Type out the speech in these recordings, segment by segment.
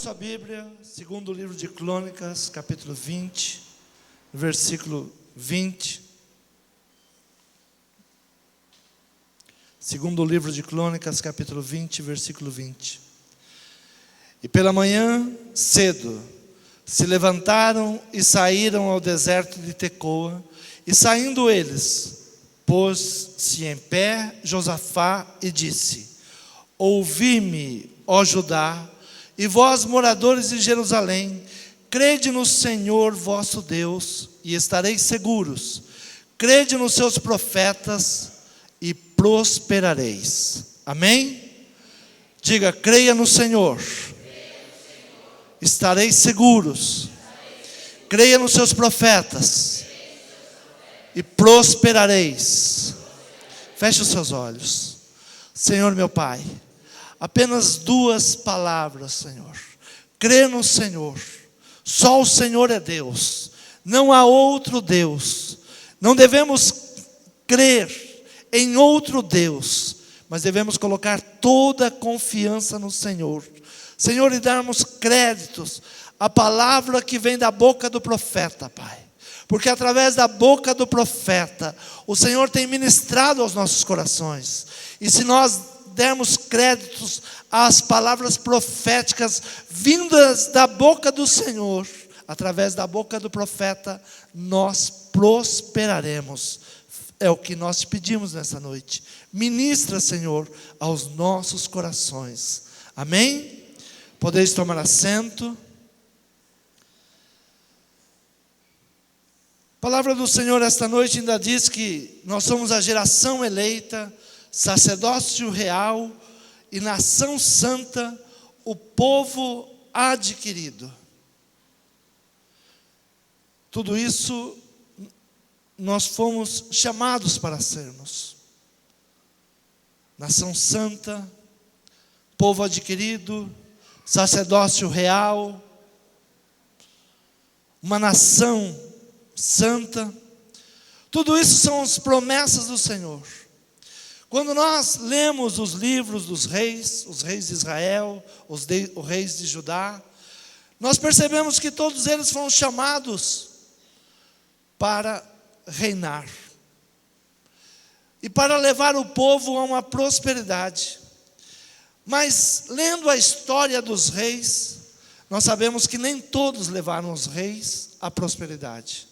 Sua Bíblia, segundo o livro de Crônicas, capítulo 20, versículo 20. Segundo o livro de Crônicas, capítulo 20, versículo 20. E pela manhã, cedo, se levantaram e saíram ao deserto de Tecoa, e saindo eles, pôs-se em pé Josafá e disse: Ouvi-me, ó Judá, e vós, moradores de Jerusalém, crede no Senhor vosso Deus, e estareis seguros. Crede nos seus profetas, e prosperareis. Amém? Diga, creia no Senhor. Estareis seguros. Creia nos seus profetas, e prosperareis. Feche os seus olhos. Senhor meu Pai, apenas duas palavras, Senhor. Crê no Senhor. Só o Senhor é Deus. Não há outro Deus. Não devemos crer em outro Deus, mas devemos colocar toda a confiança no Senhor. Senhor, e darmos créditos à palavra que vem da boca do profeta, Pai. Porque através da boca do profeta, o Senhor tem ministrado aos nossos corações. E se nós dermos créditos às palavras proféticas vindas da boca do Senhor, através da boca do profeta, nós prosperaremos. É o que nós te pedimos nessa noite. Ministra, Senhor, aos nossos corações. Amém? Podeis tomar assento. A palavra do Senhor esta noite ainda diz que nós somos a geração eleita, sacerdócio real e nação santa, o povo adquirido. Tudo isso nós fomos chamados para sermos. Nação santa, povo adquirido, sacerdócio real, uma nação santa. Tudo isso são as promessas do Senhor. Quando nós lemos os livros dos reis, os reis de Israel, os reis de Judá, nós percebemos que todos eles foram chamados para reinar e para levar o povo a uma prosperidade. Mas lendo a história dos reis, nós sabemos que nem todos levaram os reis à prosperidade,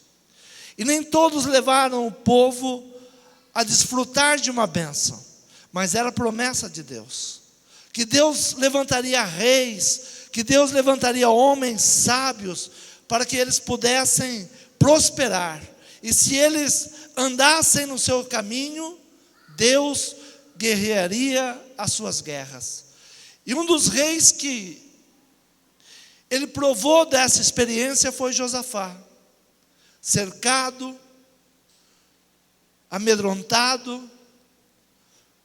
e nem todos levaram o povo a desfrutar de uma bênção, mas era a promessa de Deus, que Deus levantaria reis, que Deus levantaria homens sábios, para que eles pudessem prosperar, e se eles andassem no seu caminho, Deus guerrearia as suas guerras. E um dos reis que ele provou dessa experiência foi Josafá, cercado, amedrontado.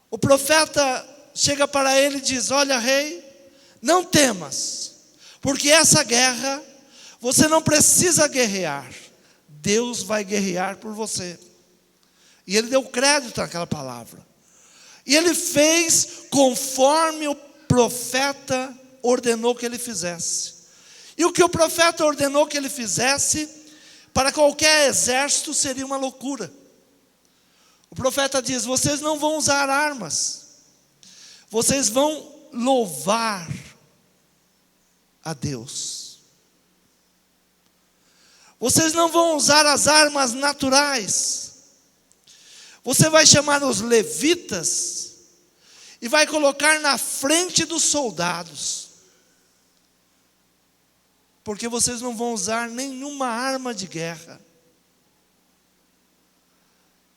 O profeta chega para ele e diz: olha, rei, não temas, porque essa guerra você não precisa guerrear, Deus vai guerrear por você. E ele deu crédito àquela palavra, e ele fez conforme o profeta ordenou que ele fizesse. E o que o profeta ordenou que ele fizesse, para qualquer exército seria uma loucura. O profeta diz: vocês não vão usar armas, vocês vão louvar a Deus. Vocês não vão usar as armas naturais. Você vai chamar os levitas e vai colocar na frente dos soldados, porque vocês não vão usar nenhuma arma de guerra.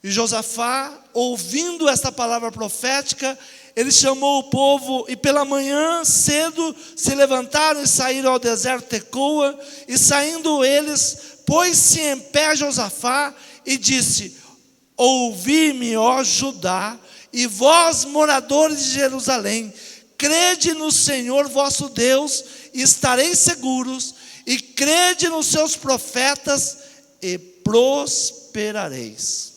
E Josafá, ouvindo esta palavra profética, ele chamou o povo, e pela manhã cedo se levantaram e saíram ao deserto de Tecoa, e saindo eles, pôs-se em pé Josafá e disse: Ouvi-me, ó Judá, e vós, moradores de Jerusalém, crede no Senhor vosso Deus, e estareis seguros, e crede nos seus profetas, e prosperareis.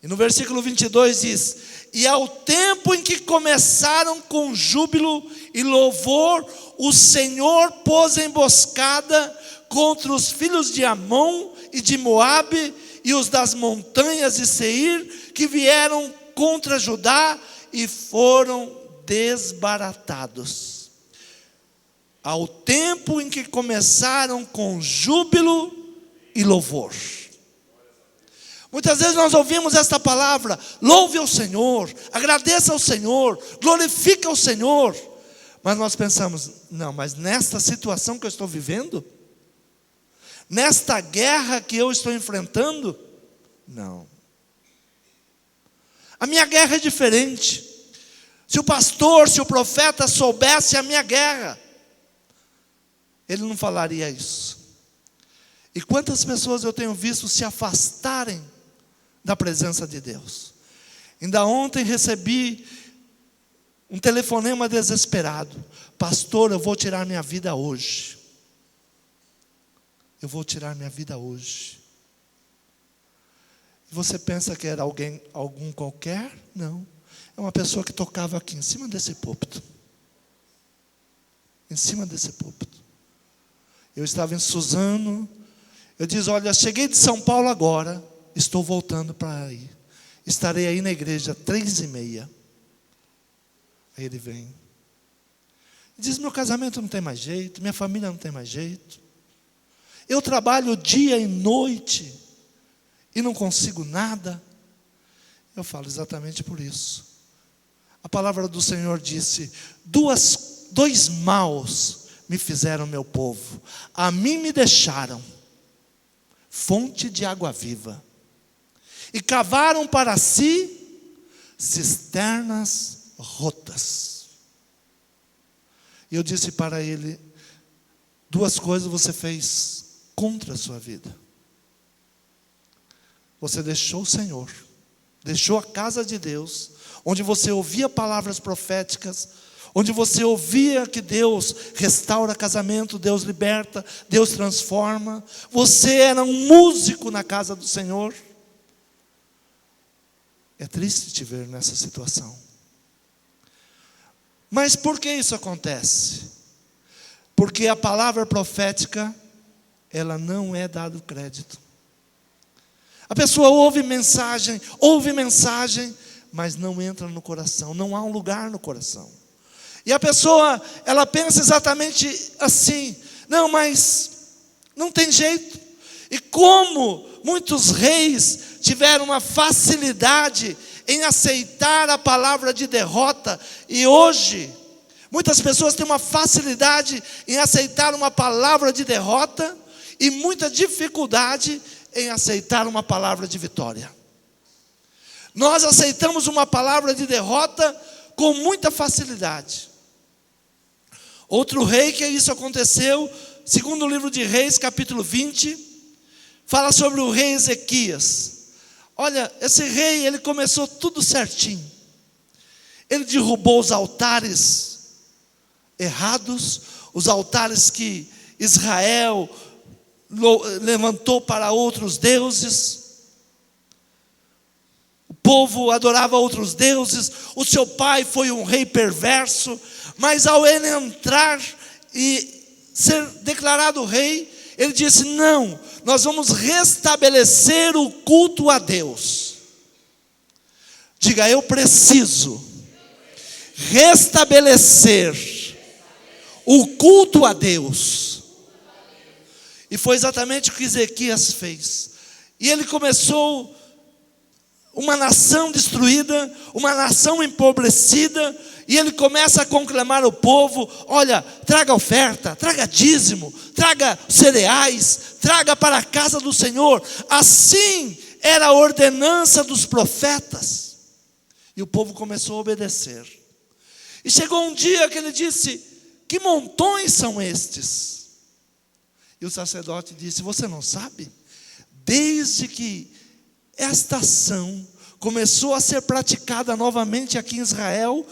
E no versículo 22 diz: E ao tempo em que começaram com júbilo e louvor, o Senhor pôs emboscada contra os filhos de Amon e de Moabe e os das montanhas de Seir, que vieram contra Judá e foram desbaratados. Ao tempo em que começaram com júbilo e louvor. Muitas vezes nós ouvimos esta palavra: louve ao Senhor, agradeça ao Senhor, glorifique ao Senhor. Mas nós pensamos, não, mas nesta situação que eu estou vivendo, nesta guerra que eu estou enfrentando, não. A minha guerra é diferente. Se o pastor, se o profeta soubesse a minha guerra, ele não falaria isso. E quantas pessoas eu tenho visto se afastarem da presença de Deus. Ainda ontem recebi um telefonema desesperado: pastor, eu vou tirar minha vida hoje. Eu vou tirar minha vida hoje. E você pensa que era algum qualquer? Não. É uma pessoa que tocava aqui, em cima desse púlpito. Em cima desse púlpito. Eu estava em Suzano. Eu disse, olha, cheguei de São Paulo agora, estou voltando para aí. Estarei aí na igreja 3h30. Aí ele vem. Diz, meu casamento não tem mais jeito, minha família não tem mais jeito. Eu trabalho dia e noite e não consigo nada. Eu falo, exatamente por isso. A palavra do Senhor disse, dois maus me fizeram meu povo. A mim me deixaram fonte de água viva. E cavaram para si cisternas rotas. E eu disse para ele, 2 coisas você fez contra a sua vida. Você deixou o Senhor, deixou a casa de Deus, onde você ouvia palavras proféticas, onde você ouvia que Deus restaura casamento, Deus liberta, Deus transforma. Você era um músico na casa do Senhor. É triste te ver nessa situação. Mas por que isso acontece? Porque a palavra profética, ela não é dado crédito. A pessoa ouve mensagem, mas não entra no coração, não há um lugar no coração. E a pessoa, ela pensa exatamente assim, não, mas não tem jeito. E como muitos reis tiveram uma facilidade em aceitar a palavra de derrota, e hoje, muitas pessoas têm uma facilidade em aceitar uma palavra de derrota, e muita dificuldade em aceitar uma palavra de vitória. Nós aceitamos uma palavra de derrota com muita facilidade. Outro rei que isso aconteceu, segundo o livro de Reis, capítulo 20, fala sobre o rei Ezequias. Olha, esse rei, ele começou tudo certinho. Ele derrubou os altares errados, os altares que Israel levantou para outros deuses. O povo adorava outros deuses. O seu pai foi um rei perverso, mas ao ele entrar e ser declarado rei, ele disse, não, nós vamos restabelecer o culto a Deus. Diga, eu preciso restabelecer o culto a Deus. E foi exatamente o que Ezequias fez. E ele começou uma nação destruída, uma nação empobrecida, e ele começa a conclamar o povo, olha, traga oferta, traga dízimo, traga cereais, traga para a casa do Senhor. Assim era a ordenança dos profetas. E o povo começou a obedecer. E chegou um dia que ele disse, que montões são estes? E o sacerdote disse, você não sabe? Desde que esta ação começou a ser praticada novamente aqui em Israel,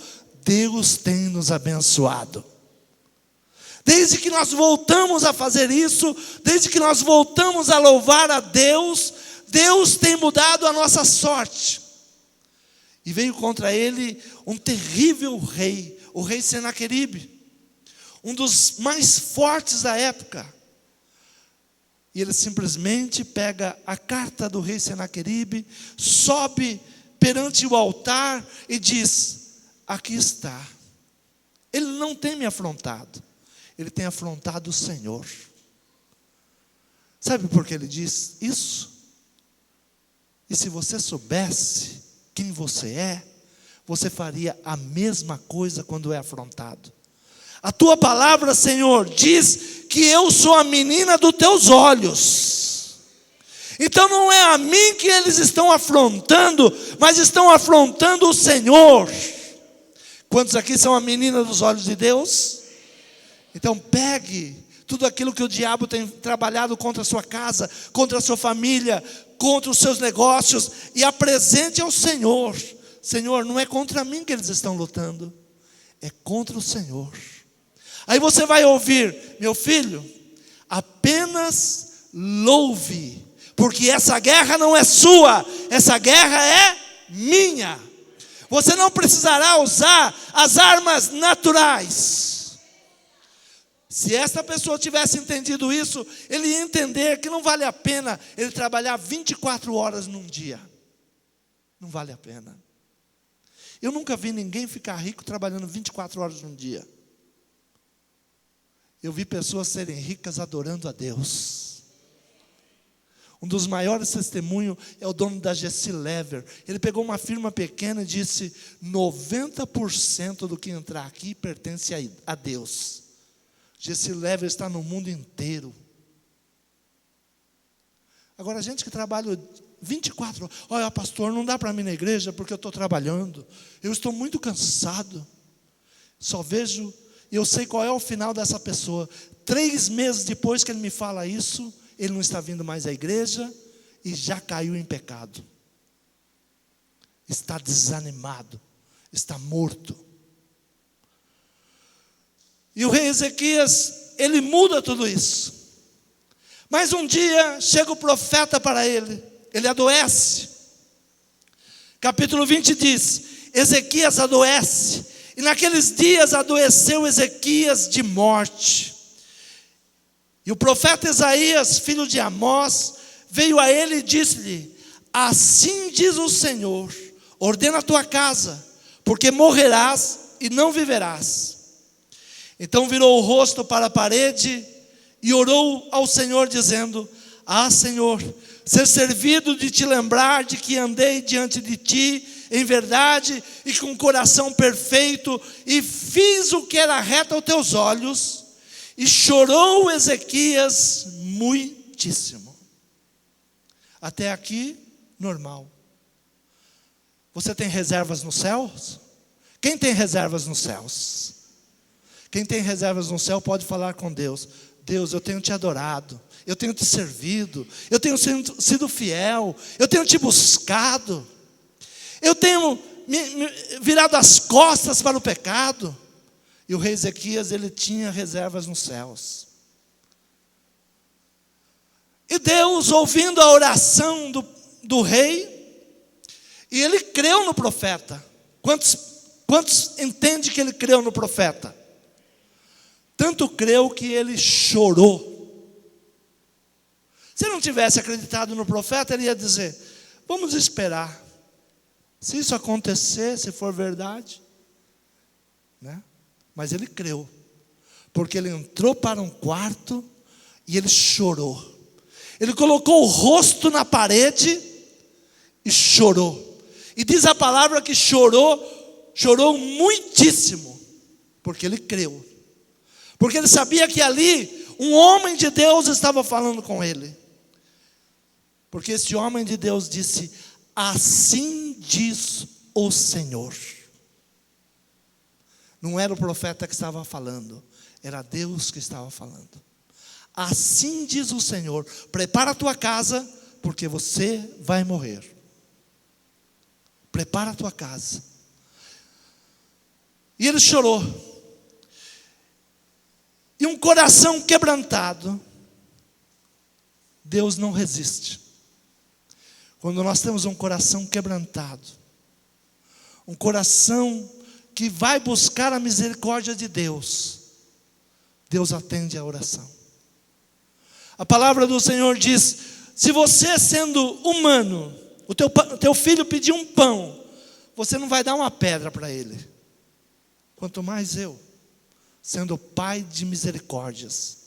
Deus tem nos abençoado. Desde que nós voltamos a fazer isso, desde que nós voltamos a louvar a Deus, Deus tem mudado a nossa sorte. E veio contra ele um terrível rei, o rei Senaqueribe, um dos mais fortes da época. E ele simplesmente pega a carta do rei Senaqueribe, sobe perante o altar e diz: aqui está. Ele não tem me afrontado, ele tem afrontado o Senhor. Sabe por que ele diz isso? E se você soubesse quem você é, você faria a mesma coisa quando é afrontado. A tua palavra, Senhor, diz que eu sou a menina dos teus olhos. Então não é a mim que eles estão afrontando, mas estão afrontando o Senhor. Quantos aqui são a menina dos olhos de Deus? Então pegue tudo aquilo que o diabo tem trabalhado contra a sua casa, contra a sua família, contra os seus negócios, e apresente ao Senhor. Senhor, não é contra mim que eles estão lutando, é contra o Senhor. Aí você vai ouvir: meu filho, apenas louve, porque essa guerra não é sua, essa guerra é minha. Você não precisará usar as armas naturais. Se essa pessoa tivesse entendido isso, ele ia entender que não vale a pena ele trabalhar 24 horas num dia. Não vale a pena. Eu nunca vi ninguém ficar rico trabalhando 24 horas num dia. Eu vi pessoas serem ricas adorando a Deus. Um dos maiores testemunhos é o dono da Jesse Lever. Ele pegou uma firma pequena e disse: 90% do que entrar aqui pertence a Deus. Jesse Lever está no mundo inteiro. Agora, a gente que trabalha 24 horas, olha, pastor, não dá para mim na igreja porque eu estou trabalhando, eu estou muito cansado. Só vejo, eu sei qual é o final dessa pessoa. 3 meses depois que ele me fala isso, ele não está vindo mais à igreja e já caiu em pecado. Está desanimado, está morto. E o rei Ezequias, ele muda tudo isso. Mas um dia chega o profeta para ele, ele adoece. Capítulo 20 diz: Ezequias adoece, e naqueles dias adoeceu Ezequias de morte. E o profeta Isaías, filho de Amós, veio a ele e disse-lhe: assim diz o Senhor, ordena a tua casa, porque morrerás e não viverás. Então virou o rosto para a parede e orou ao Senhor, dizendo: ah, Senhor, ser servido de te lembrar de que andei diante de ti em verdade e com coração perfeito, e fiz o que era reto aos teus olhos. E chorou Ezequias muitíssimo. Até aqui, normal. Você tem reservas nos céus? Quem tem reservas nos céus? Quem tem reservas no céu pode falar com Deus: Deus, eu tenho te adorado, eu tenho te servido, eu tenho sido fiel, eu tenho te buscado, eu tenho me virado as costas para o pecado. E o rei Ezequias, ele tinha reservas nos céus. E Deus, ouvindo a oração do rei, e ele creu no profeta. Quantos entendem que ele creu no profeta? Tanto creu que ele chorou. Se ele não tivesse acreditado no profeta, ele ia dizer: vamos esperar. Se isso acontecer, se for verdade, né? Mas ele creu, porque ele entrou para um quarto e ele chorou. Ele colocou o rosto na parede e chorou. E diz a palavra que chorou muitíssimo, porque ele creu. Porque ele sabia que ali um homem de Deus estava falando com ele. Porque esse homem de Deus disse: assim diz o Senhor. Não era o profeta que estava falando, era Deus que estava falando. Assim diz o Senhor: prepara a tua casa, porque você vai morrer. Prepara a tua casa. E ele chorou. E um coração quebrantado, Deus não resiste. Quando nós temos um coração quebrantado, um coração que vai buscar a misericórdia de Deus, Deus atende a oração. A palavra do Senhor diz: se você, sendo humano, o teu filho pedir um pão, você não vai dar uma pedra para ele. Quanto mais eu, sendo pai de misericórdias,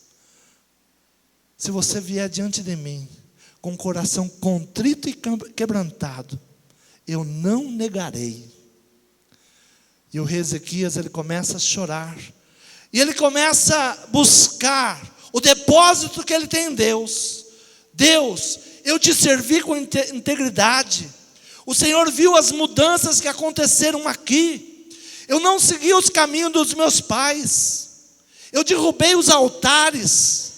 se você vier diante de mim com o coração contrito e quebrantado, eu não negarei. E o rei Ezequias, ele começa a chorar, e ele começa a buscar o depósito que ele tem em Deus. Deus, eu te servi com integridade. O Senhor viu as mudanças que aconteceram aqui. Eu não segui os caminhos dos meus pais. Eu derrubei os altares.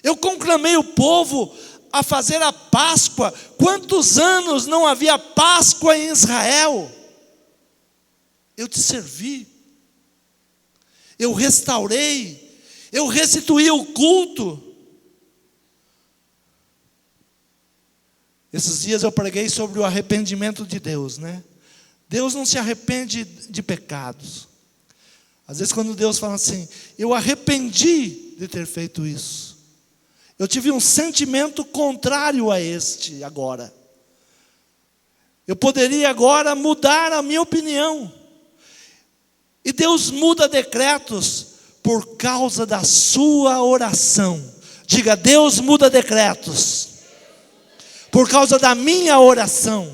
Eu conclamei o povo a fazer a Páscoa. Quantos anos não havia Páscoa em Israel? Eu te servi. Eu restaurei. Eu restituí o culto. Esses dias eu preguei sobre o arrependimento de Deus, né? Deus não se arrepende de pecados. Às vezes quando Deus fala assim: eu arrependi de ter feito isso, eu tive um sentimento contrário a este agora. Eu poderia agora mudar a minha opinião. E Deus muda decretos por causa da sua oração. Diga: Deus muda decretos por causa da minha oração.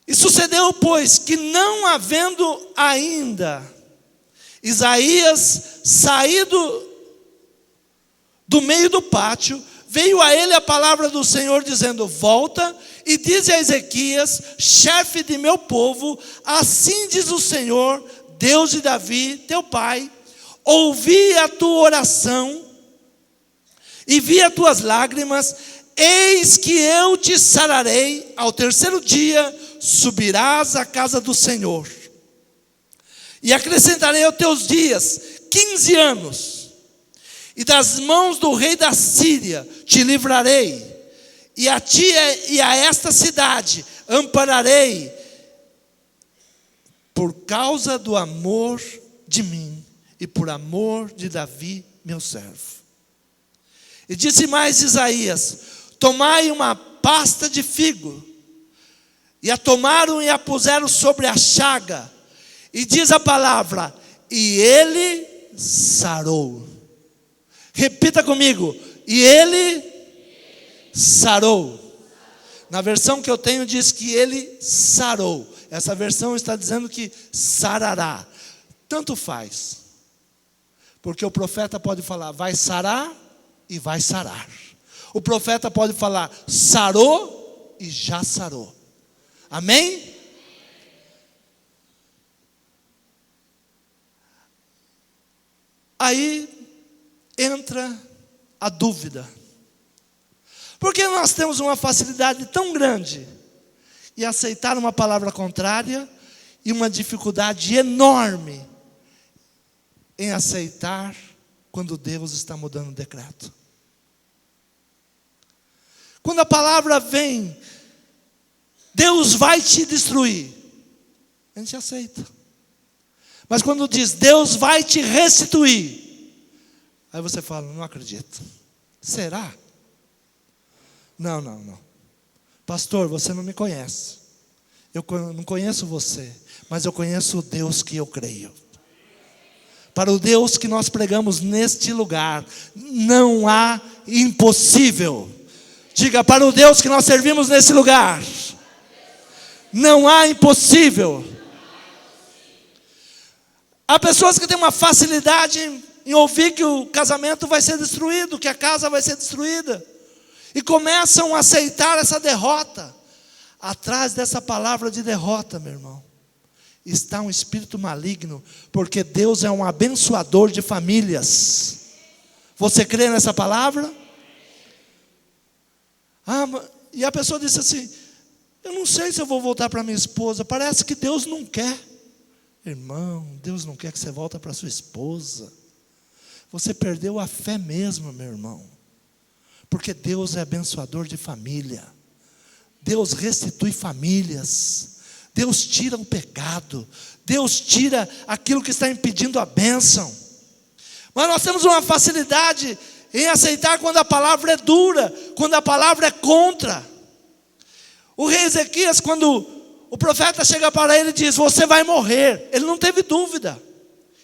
E sucedeu, pois, que não havendo ainda Isaías saído do meio do pátio, veio a ele a palavra do Senhor dizendo: volta e dize a Ezequias, chefe de meu povo, assim diz o Senhor, Deus de Davi, teu pai, ouvi a tua oração e vi as tuas lágrimas, eis que eu te sararei, ao terceiro dia subirás à casa do Senhor, e acrescentarei aos teus dias 15 anos, e das mãos do rei da Síria te livrarei, e a ti e a esta cidade ampararei, por causa do amor de mim, e por amor de Davi meu servo. E disse mais Isaías: tomai uma pasta de figo, e a tomaram e a puseram sobre a chaga, e diz a palavra, e ele sarou. Repita comigo: e ele sarou. Na versão que eu tenho diz que ele sarou. Essa versão está dizendo que sarará. Tanto faz, porque o profeta pode falar vai sarar e vai sarar. O profeta pode falar sarou e já sarou. Amém? Aí entra a dúvida. Porque nós temos uma facilidade tão grande em aceitar uma palavra contrária e uma dificuldade enorme em aceitar quando Deus está mudando o decreto. Quando a palavra vem, Deus vai te destruir, a gente aceita. Mas quando diz Deus vai te restituir, aí você fala: não acredito. Será? Não. Pastor, você não me conhece. Eu não conheço você, mas eu conheço o Deus que eu creio. Para o Deus que nós pregamos neste lugar, não há impossível. Diga: para o Deus que nós servimos nesse lugar, não há impossível. Há pessoas que têm uma facilidade em ouvir que o casamento vai ser destruído, que a casa vai ser destruída, e começam a aceitar essa derrota. Atrás dessa palavra de derrota, meu irmão, está um espírito maligno, porque Deus é um abençoador de famílias. Você crê nessa palavra? E a pessoa disse assim: eu não sei se eu vou voltar para minha esposa, parece que Deus não quer. Irmão, Deus não quer que você volte para sua esposa. Você perdeu a fé mesmo, meu irmão. Porque Deus é abençoador de família. Deus restitui famílias, Deus tira o pecado, Deus tira aquilo que está impedindo a bênção. Mas nós temos uma facilidade em aceitar quando a palavra é dura, quando a palavra é contra. O rei Ezequias, quando o profeta chega para ele e diz: você vai morrer, ele não teve dúvida.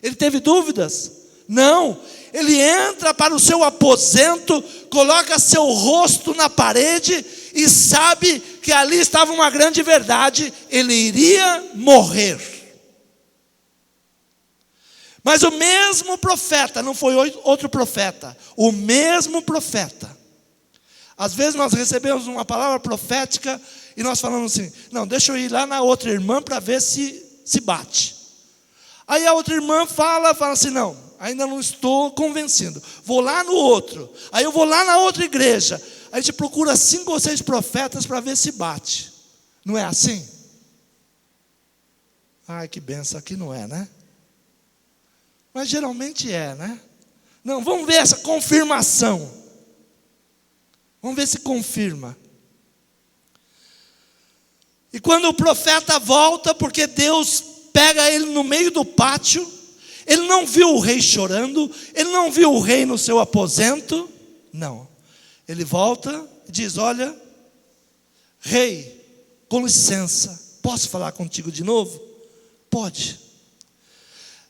Ele teve dúvidas? Não. Ele entra para o seu aposento, coloca seu rosto na parede e sabe que ali estava uma grande verdade: ele iria morrer. Mas o mesmo profeta, não foi outro profeta, o mesmo profeta. Às vezes nós recebemos uma palavra profética e nós falamos assim: não, deixa eu ir lá na outra irmã para ver se bate. Aí a outra irmã fala assim: não, ainda não estou convencido, vou lá no outro. Aí eu vou lá na outra igreja. A gente procura 5 ou 6 profetas para ver se bate. Não é assim? Ai, que benção, aqui não é, né? Mas geralmente é, né? Não, vamos ver essa confirmação. Vamos ver se confirma. E quando o profeta volta, porque Deus pega ele no meio do pátio, ele não viu o rei chorando, ele não viu o rei no seu aposento, não. Ele volta e diz: olha, rei, com licença, posso falar contigo de novo? Pode.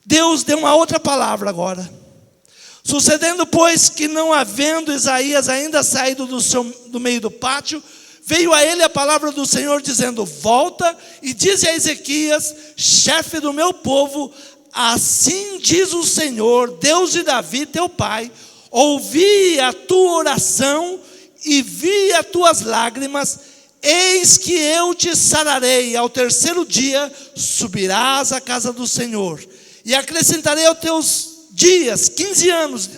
Deus deu uma outra palavra agora. Sucedendo, pois, que não havendo Isaías ainda saído do meio do pátio, veio a ele a palavra do Senhor, dizendo: volta e dize a Ezequias, chefe do meu povo, assim diz o Senhor, Deus de Davi, teu pai: ouvi a tua oração e vi as tuas lágrimas, eis que eu te sararei, ao 3º dia subirás à casa do Senhor, e acrescentarei aos teus dias 15 anos,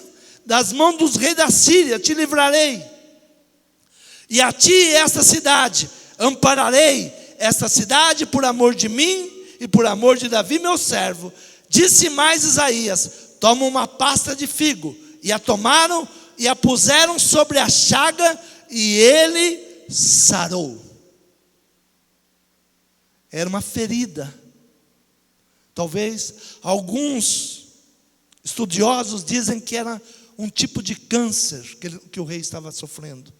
das mãos dos reis da Síria te livrarei, e a ti esta cidade, ampararei esta cidade por amor de mim e por amor de Davi meu servo. Disse mais Isaías: toma uma pasta de figo. E a tomaram e a puseram sobre a chaga, e ele sarou. Era uma ferida. Talvez alguns estudiosos dizem que era um tipo de câncer que o rei estava sofrendo.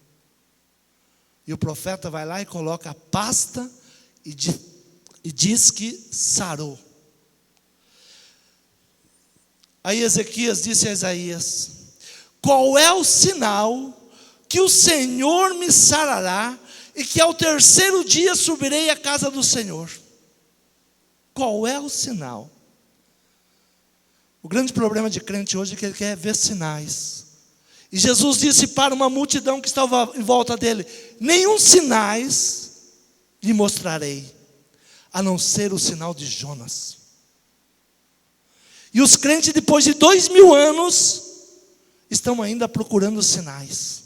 E o profeta vai lá e coloca a pasta e diz que sarou. Aí Ezequias disse a Isaías: qual é o sinal que o Senhor me sarará e que ao 3º dia subirei à casa do Senhor? Qual é o sinal? O grande problema de crente hoje é que ele quer ver sinais. E Jesus disse para uma multidão que estava em volta dele: nenhum sinais lhe mostrarei, a não ser o sinal de Jonas. E os crentes, depois de 2000 anos, estão ainda procurando sinais.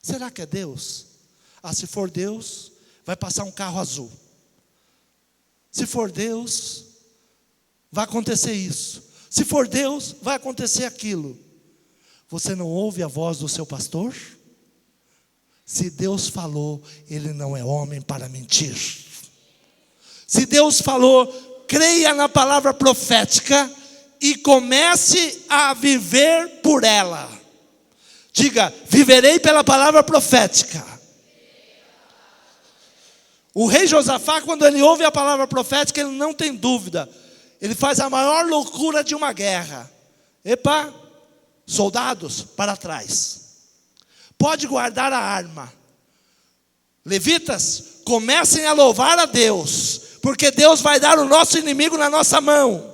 Será que é Deus? Se for Deus, vai passar um carro azul. Se for Deus, vai acontecer isso. Se for Deus, vai acontecer aquilo. Você não ouve a voz do seu pastor? Se Deus falou, Ele não é homem para mentir. Se Deus falou, creia na palavra profética e comece a viver por ela. Diga: viverei pela palavra profética. O rei Josafá, quando ele ouve a palavra profética, ele não tem dúvida. Ele faz a maior loucura de uma guerra. Epa, soldados, para trás. Pode guardar a arma. Levitas, comecem a louvar a Deus, porque Deus vai dar o nosso inimigo na nossa mão.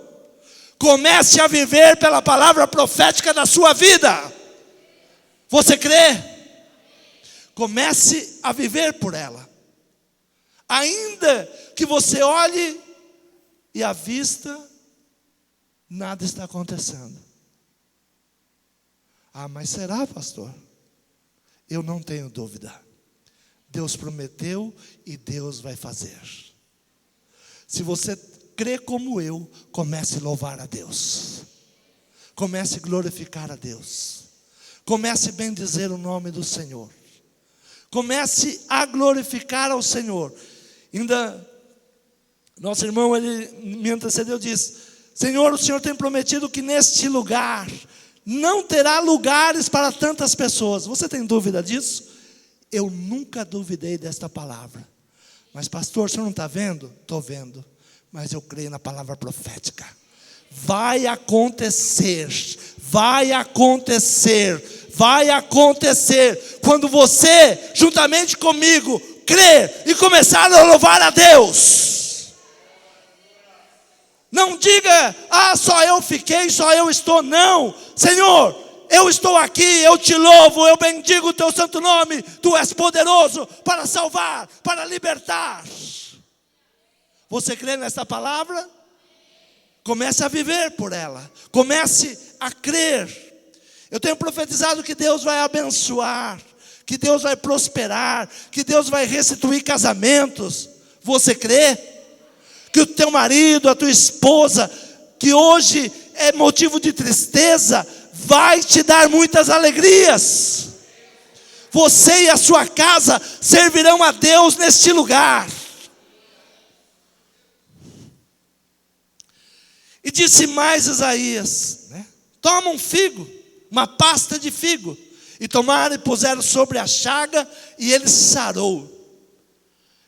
Comece a viver pela palavra profética da sua vida. Você crê? Comece a viver por ela. Ainda que você olhe e à vista nada está acontecendo. Mas será, pastor? Eu não tenho dúvida. Deus prometeu e Deus vai fazer. Se você crê como eu, comece a louvar a Deus. Comece a glorificar a Deus. Comece a bendizer o nome do Senhor. Comece a glorificar ao Senhor. Ainda, nosso irmão, ele me antecedeu, diz: Senhor, o Senhor tem prometido que neste lugar não terá lugares para tantas pessoas. Você tem dúvida disso? Eu nunca duvidei desta palavra. Mas pastor, o senhor não está vendo? Estou vendo. Mas eu creio na palavra profética. Vai acontecer. Vai acontecer. Vai acontecer. Quando você, juntamente comigo, crer e começar a louvar a Deus. Não diga: só eu fiquei, só eu estou. Não, Senhor, eu estou aqui, eu te louvo, eu bendigo o teu santo nome. Tu és poderoso para salvar, para libertar. Você crê nessa palavra? Comece a viver por ela. Comece a crer. Eu tenho profetizado que Deus vai abençoar, que Deus vai prosperar, que Deus vai restituir casamentos. Você crê? Que o teu marido, a tua esposa, que hoje é motivo de tristeza, vai te dar muitas alegrias. Você e a sua casa servirão a Deus neste lugar. E disse mais Isaías, né? Toma um figo, uma pasta de figo, e tomaram e puseram sobre a chaga, e ele sarou.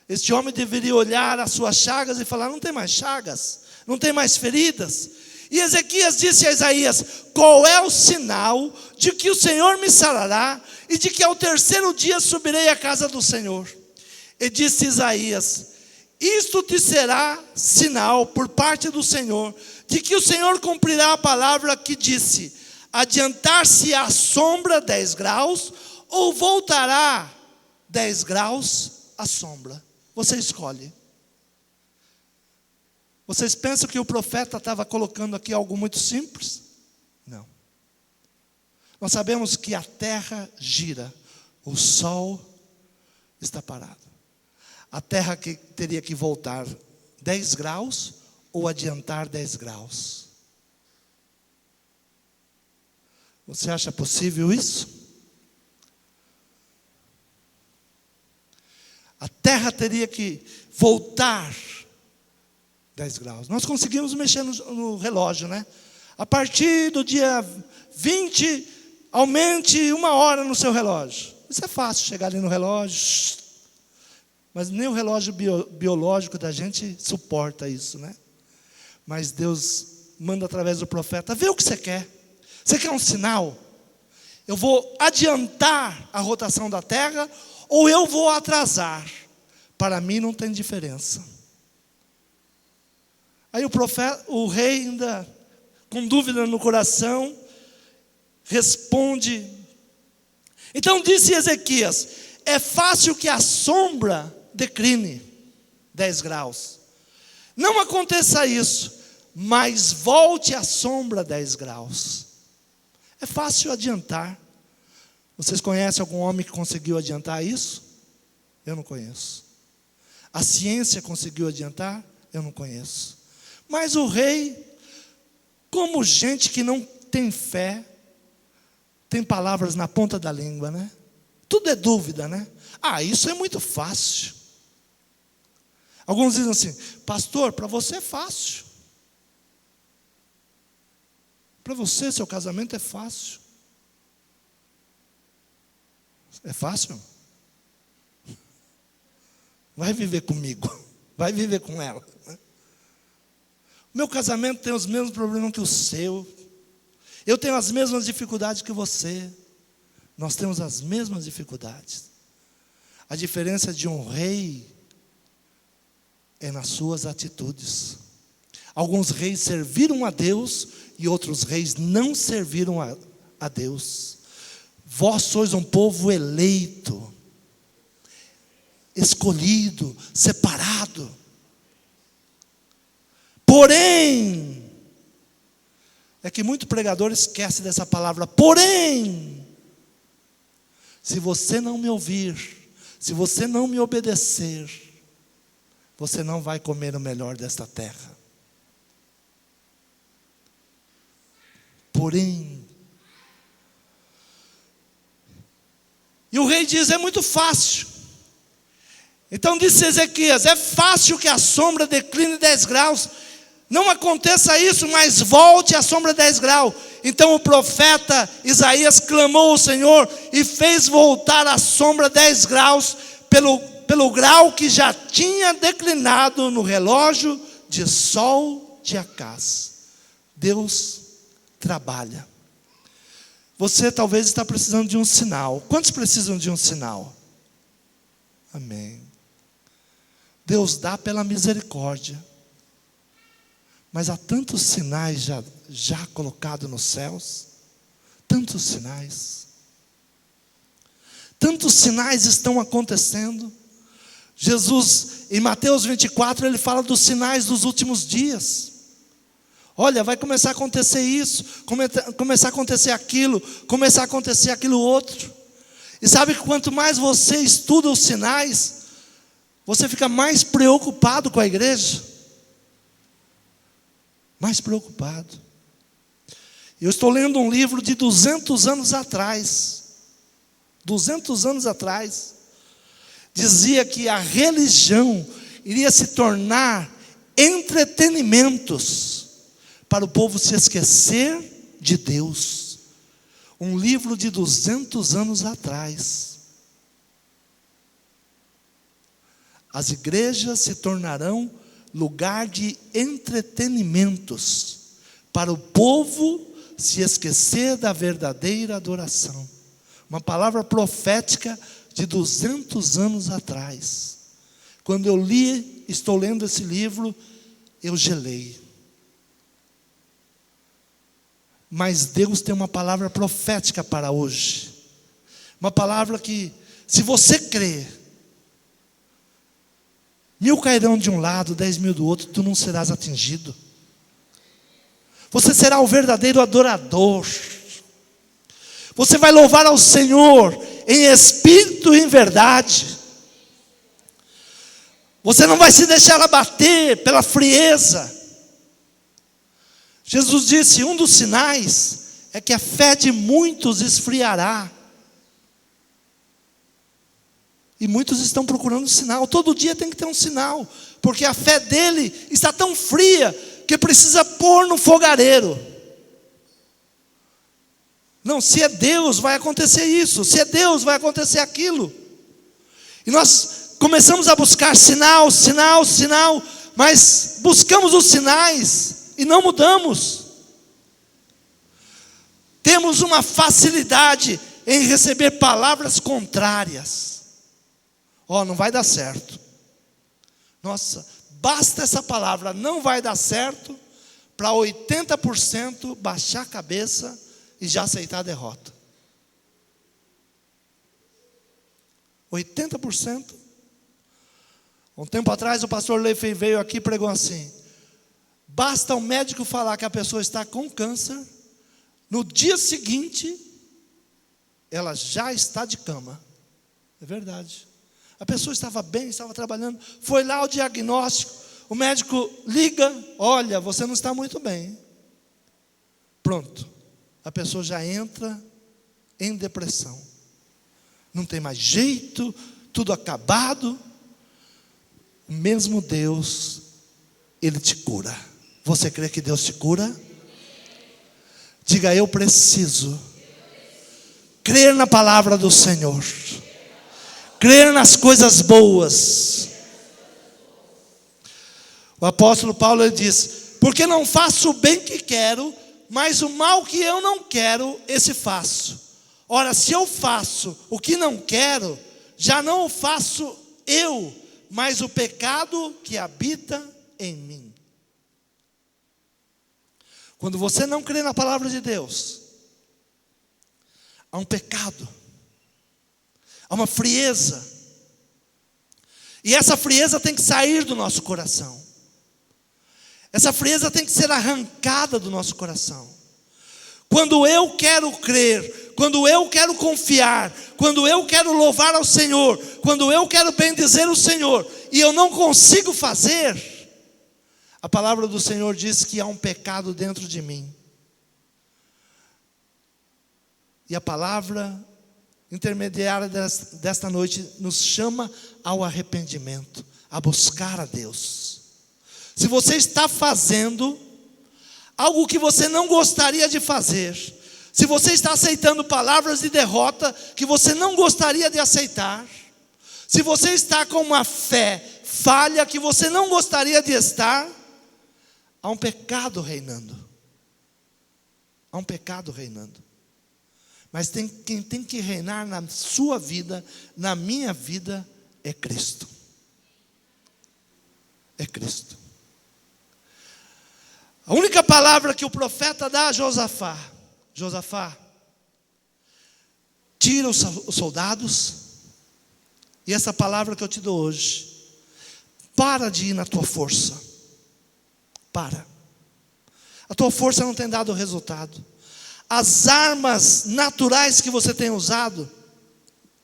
Este homem deveria olhar as suas chagas e falar: não tem mais chagas, não tem mais feridas. E Ezequias disse a Isaías: qual é o sinal de que o Senhor me sarará, e de que ao terceiro dia subirei à casa do Senhor? E disse Isaías: isto te será sinal por parte do Senhor, de que o Senhor cumprirá a palavra que disse: adiantar-se a sombra 10 graus, ou voltará 10 graus a sombra. Você escolhe. Vocês pensam que o profeta estava colocando aqui algo muito simples? Não. Nós sabemos que a terra gira, o sol está parado. A terra que teria que voltar 10 graus ou adiantar 10 graus. Você acha possível isso? A terra teria que voltar 10 graus. Nós conseguimos mexer no relógio, né? A partir do dia 20, aumente 1 hora no seu relógio. Isso é fácil, chegar ali no relógio. Mas nem o relógio biológico da gente suporta isso, né? Mas Deus manda através do profeta: vê o que você quer. Você quer um sinal? Eu vou adiantar a rotação da terra, ou eu vou atrasar. Para mim não tem diferença. Aí o rei, ainda com dúvida no coração, responde. Então disse Ezequias: é fácil que a sombra decline 10 graus. Não aconteça isso, mas volte a sombra 10 graus. É fácil adiantar. Vocês conhecem algum homem que conseguiu adiantar isso? Eu não conheço. A ciência conseguiu adiantar? Eu não conheço. Mas o rei, como gente que não tem fé, tem palavras na ponta da língua, né? Tudo é dúvida, né? Isso é muito fácil. Alguns dizem assim: pastor, para você é fácil. Para você, seu casamento é fácil. É fácil? Vai viver comigo. Vai viver com ela. Meu casamento tem os mesmos problemas que o seu. Eu tenho as mesmas dificuldades que você. Nós temos as mesmas dificuldades. A diferença de um rei é nas suas atitudes. Alguns reis serviram a Deus e outros reis não serviram a Deus. Vós sois um povo eleito, escolhido, separado. Porém, é que muito pregador esquece dessa palavra, porém, se você não me ouvir, se você não me obedecer, você não vai comer o melhor desta terra. Porém, E o rei diz: é muito fácil. Então disse Ezequias: é fácil que a sombra decline 10 graus. Não aconteça isso, mas volte a sombra 10 graus. Então o profeta Isaías clamou ao Senhor e fez voltar a sombra 10 graus pelo grau que já tinha declinado no relógio de sol de Acaz. Deus trabalha. Você talvez está precisando de um sinal. Quantos precisam de um sinal? Amém. Deus dá pela misericórdia. Mas há tantos sinais já colocados nos céus. Tantos sinais. Tantos sinais estão acontecendo. Jesus, em Mateus 24, ele fala dos sinais dos últimos dias. Olha, vai começar a acontecer isso, começar a acontecer aquilo outro. E sabe que quanto mais você estuda os sinais, você fica mais preocupado com a igreja. Mais preocupado. Eu estou lendo um livro de 200 anos atrás. 200 anos atrás. Dizia que a religião iria se tornar entretenimentos para o povo se esquecer de Deus. Um livro de 200 anos atrás. As igrejas se tornarão lugar de entretenimentos para o povo se esquecer da verdadeira adoração. Uma palavra profética de 200 anos atrás. Quando eu estou lendo esse livro, eu gelei. Mas Deus tem uma palavra profética para hoje. Uma palavra que, se você crer, 1000 cairão de um lado, 10.000 do outro, tu não serás atingido. Você será o verdadeiro adorador. Você vai louvar ao Senhor em espírito e em verdade. Você não vai se deixar abater pela frieza. Jesus disse: um dos sinais é que a fé de muitos esfriará. E muitos estão procurando sinal. Todo dia tem que ter um sinal, porque a fé dele está tão fria que precisa pôr no fogareiro. Não, se é Deus vai acontecer isso, se é Deus vai acontecer aquilo. E nós começamos a buscar sinal, mas buscamos os sinais e não mudamos. Temos uma facilidade em receber palavras contrárias. Não vai dar certo. Nossa, basta essa palavra, não vai dar certo, para 80% baixar a cabeça e já aceitar a derrota. 80%. Um tempo atrás o pastor Leifei veio aqui e pregou assim: basta o médico falar que a pessoa está com câncer, no dia seguinte ela já está de cama. É verdade. A pessoa estava bem, estava trabalhando, foi lá o diagnóstico, o médico liga: olha, você não está muito bem. Pronto, a pessoa já entra em depressão. Não tem mais jeito, tudo acabado. O mesmo Deus, Ele te cura. Você crê que Deus te cura? Diga: eu preciso crer na palavra do Senhor. Crer nas coisas boas. O apóstolo Paulo ele diz: porque não faço o bem que quero, mas o mal que eu não quero, esse faço. Ora, se eu faço o que não quero, já não o faço eu, mas o pecado que habita em mim. Quando você não crê na palavra de Deus, há um pecado, há uma frieza. E essa frieza tem que sair do nosso coração. Essa frieza tem que ser arrancada do nosso coração. Quando eu quero crer, quando eu quero confiar, quando eu quero louvar ao Senhor, quando eu quero bendizer o Senhor, e eu não consigo fazer, a palavra do Senhor diz que há um pecado dentro de mim. E a palavra intermediária desta noite nos chama ao arrependimento, a buscar a Deus. Se você está fazendo algo que você não gostaria de fazer, se você está aceitando palavras de derrota que você não gostaria de aceitar, se você está com uma fé falha que você não gostaria de estar, há um pecado reinando. Há um pecado reinando. Mas quem tem que reinar na sua vida, na minha vida, é Cristo. É Cristo. A única palavra que o profeta dá a Josafá: Josafá, tira os soldados, e essa palavra que eu te dou hoje, para de ir na tua força. Para. A tua força não tem dado resultado. As armas naturais que você tem usado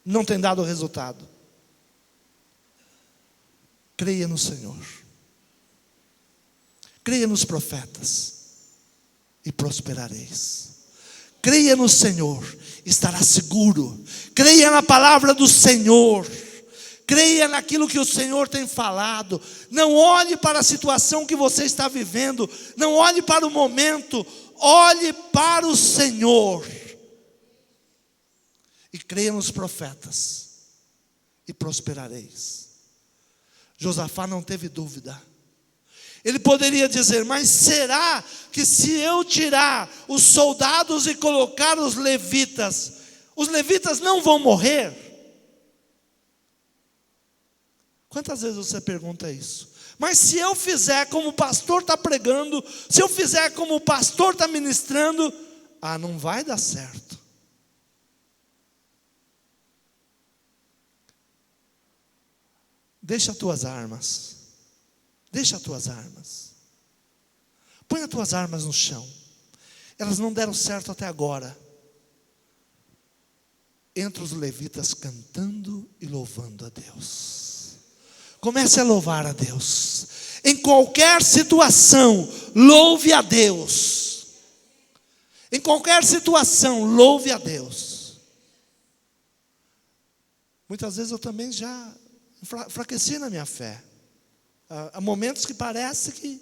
não tem dado resultado. Creia no Senhor. Creia nos profetas e prosperareis. Creia no Senhor, estará seguro. Creia na palavra do Senhor. Creia naquilo que o Senhor tem falado. Não olhe para a situação que você está vivendo. Não olhe para o momento. Olhe para o Senhor. E creia nos profetas. E prosperareis. Josafá não teve dúvida. Ele poderia dizer: mas será que se eu tirar os soldados e colocar os levitas não vão morrer? Quantas vezes você pergunta isso? Mas se eu fizer como o pastor está pregando, se eu fizer como o pastor está ministrando, não vai dar certo. Deixa as tuas armas. Deixa as tuas armas. Põe as tuas armas no chão. Elas não deram certo até agora. Entre os levitas cantando e louvando a Deus. Comece a louvar a Deus. Em qualquer situação, louve a Deus. Em qualquer situação, louve a Deus. Muitas vezes eu também já enfraqueci na minha fé. Há momentos que parece que...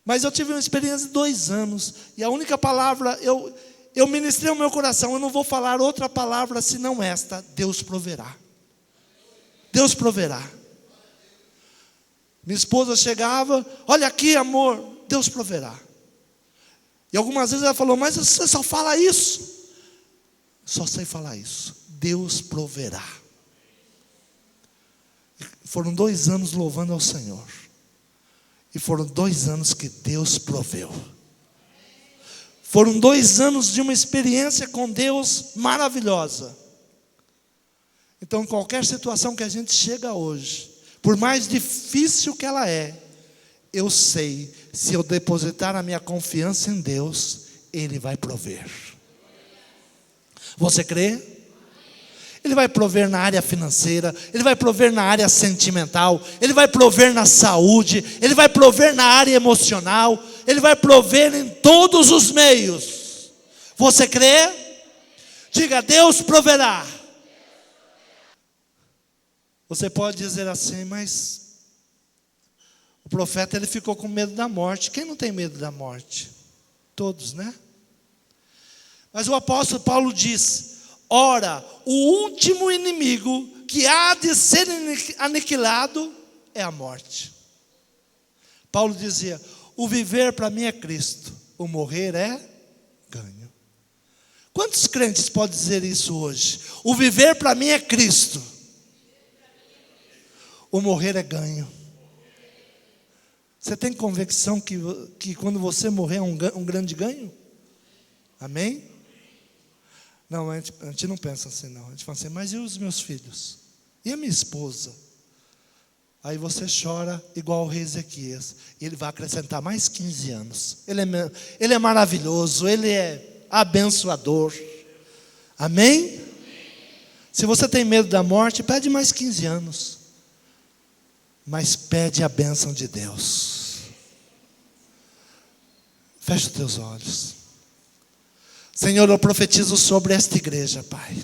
Mas eu tive uma experiência de 2 anos. E a única palavra, eu ministrei o meu coração. Eu não vou falar outra palavra senão esta: Deus proverá. Deus proverá. Minha esposa chegava: olha aqui, amor, Deus proverá. E algumas vezes ela falou: mas você só fala isso? Só sei falar isso: Deus proverá. Foram 2 anos louvando ao Senhor. E foram 2 anos que Deus proveu. Foram 2 anos de uma experiência com Deus maravilhosa. Então, qualquer situação que a gente chega hoje, por mais difícil que ela é, eu sei, se eu depositar a minha confiança em Deus, Ele vai prover. Você crê? Ele vai prover na área financeira, Ele vai prover na área sentimental, Ele vai prover na saúde, Ele vai prover na área emocional, Ele vai prover em todos os meios. Você crê? Diga: Deus proverá. Você pode dizer assim: mas o profeta ele ficou com medo da morte. Quem não tem medo da morte? Todos, né? Mas o apóstolo Paulo diz: ora, o último inimigo que há de ser aniquilado é a morte. Paulo dizia: o viver para mim é Cristo, o morrer é ganho. Quantos crentes podem dizer isso hoje? O viver para mim é Cristo, o morrer é ganho. Você tem convicção que quando você morrer é um grande ganho? Amém? Não, a gente não pensa assim não. A gente fala assim: mas e os meus filhos? E a minha esposa? Aí você chora igual o rei Ezequias. E ele vai acrescentar mais 15 anos. Ele é maravilhoso, ele é abençoador. Amém? Se você tem medo da morte, pede mais 15 anos. Mas pede a bênção de Deus. Fecha os teus olhos. Senhor, eu profetizo sobre esta igreja, Pai.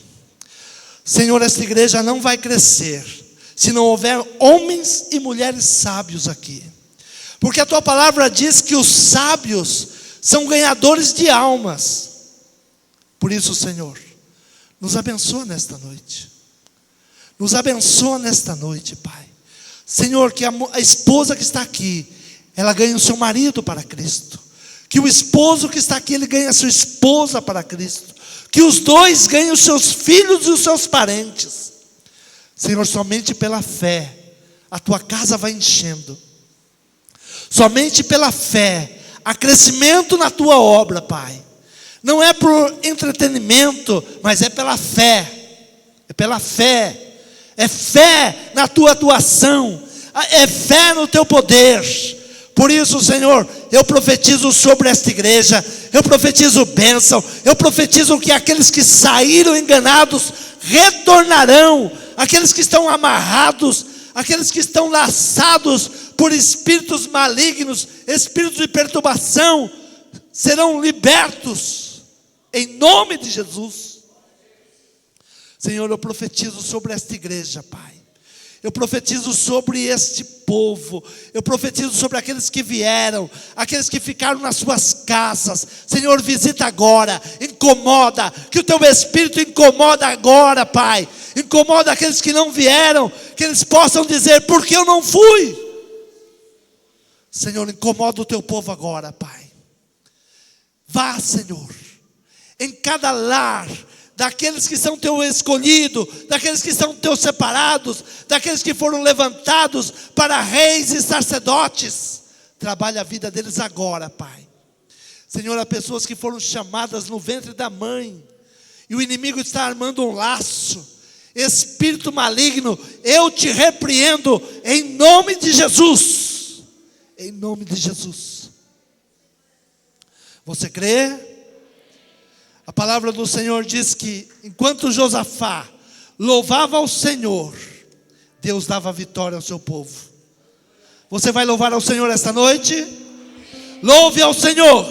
Senhor, esta igreja não vai crescer se não houver homens e mulheres sábios aqui. Porque a tua palavra diz que os sábios são ganhadores de almas. Por isso, Senhor, nos abençoa nesta noite. Nos abençoa nesta noite, Pai. Senhor, que a esposa que está aqui, ela ganhe o seu marido para Cristo. Que o esposo que está aqui, ele ganhe a sua esposa para Cristo. Que os dois ganhem os seus filhos e os seus parentes. Senhor, somente pela fé a tua casa vai enchendo. Somente pela fé há crescimento na tua obra, Pai. Não é por entretenimento, mas é pela fé. É pela fé. É fé na tua atuação. É fé no teu poder. Por isso, Senhor, eu profetizo sobre esta igreja. Eu profetizo bênção. Eu profetizo que aqueles que saíram enganados retornarão. Aqueles que estão amarrados, aqueles que estão laçados por espíritos malignos, espíritos de perturbação, serão libertos, em nome de Jesus. Senhor, eu profetizo sobre esta igreja, Pai. Eu profetizo sobre este povo. Eu profetizo sobre aqueles que vieram, aqueles que ficaram nas suas casas. Senhor, visita agora, incomoda, que o teu Espírito incomoda agora, Pai. Incomoda aqueles que não vieram, que eles possam dizer, por que eu não fui? Senhor, incomoda o teu povo agora, Pai. Vá, Senhor, em cada lar, daqueles que são teu escolhido, daqueles que são teus separados, daqueles que foram levantados para reis e sacerdotes. Trabalha a vida deles agora, Pai. Senhor, há pessoas que foram chamadas no ventre da mãe, e o inimigo está armando um laço. Espírito maligno, eu te repreendo em nome de Jesus. Em nome de Jesus. Você crê? A palavra do Senhor diz que enquanto Josafá louvava ao Senhor, Deus dava vitória ao seu povo. Você vai louvar ao Senhor esta noite? Louve ao Senhor.